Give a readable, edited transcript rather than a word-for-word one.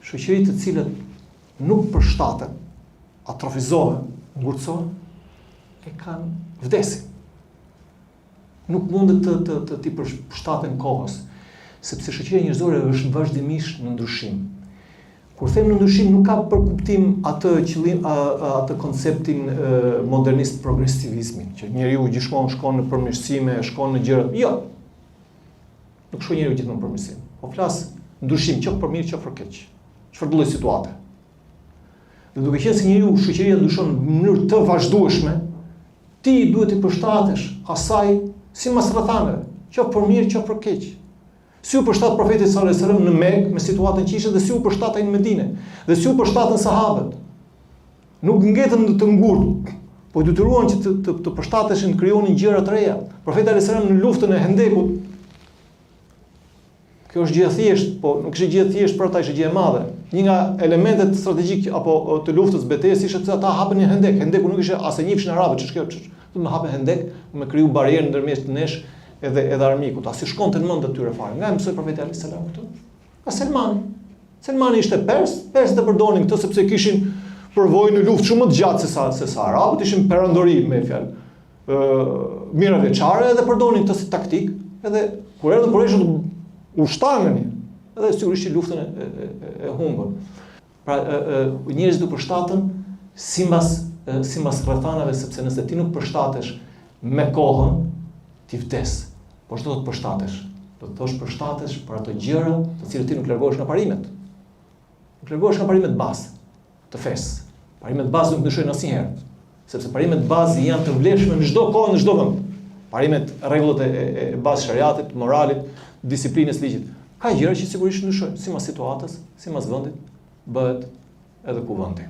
shoqëri të cilat nuk përshtaten, atrofizohen, ngurcohen, e kanë vdesin. Nuk mundet të t'i përshtaten kohës, sepse shoqëria njerëzore është vazhdimisht në ndryshim. Kur them në ndryshim, nuk ka për kuptim atë konceptin modernist progresivizmin, që njeriu gjithmonë shkon në përmirësime, shkon në gjëra. Jo. Nuk shkon njeriu gjithmonë në përmirësim. Po flas ndryshim, qoftë për mirë, qoftë për keq. Çfarë lloj situate. Dhe duke qenë se njeriu shoqëria ndryshon në mënyrë të vazhdueshme, ti duhet të përshtatesh asaj sipas rrethanave, qoftë për mirë, qoftë për keq. Si u përshtat profetit sallallahu alajhi wasallam në Mekë me situatën që ishte dhe si u përshtatej në Medinë, dhe si u përshtatën sahabët. Nuk ngetën të ngurtë, po detyruan që të përshtateshin, krijonin gjëra të reja. Profeti sallallahu alajhi wasallam në luftën e Hendekut, kjo është gjë e thjeshtë, po nuk është gjë e thjeshtë për ata, është gjë e madhe. Një nga elementet strategjik apo të luftës betejës ishte se ata hapën një Hendek. Hendeku nuk ishte as e njihshin arabët, ç'është kjo, do të hapën Hendek, me kriju barierë ndërmjet nesh edhe armikut, as i shkonte në mend atyre fare. Nga mësoi profeti alayhis salam këtu? Ka Selmani. Selmani ishte persët e përdonin këtë sepse kishin përvojë në luftë shumë më të gjatë se sa arabët, ishin perandori me fjalë. Mira veçare edhe përdonin këtë si taktik, edhe kur erdhën Qurayshët u shtanën, edhe sigurisht që luftën e humbën. Pra njerëzit u përshtatën sipas rrethanave, sepse nëse ti nuk përshtatesh me kohën, ti vdes. Po çdo të përshtatesh? Do të thosh përshtatesh për ato gjëra të cilat ti nuk largohesh nga parimet. Nuk largohesh nga parimet bazë të fesë. Parimet bazë nuk ndryshojnë asnjëherë, sepse parimet bazë janë të vlefshme në çdo kohë, në çdo vend. Parimet, rregullat e bazë shariatit, moralit, disiplinës, ligjit. Ka gjëra që sigurisht ndryshojnë, sipas situatës, sipas vendit, bëhet edhe kuvendi.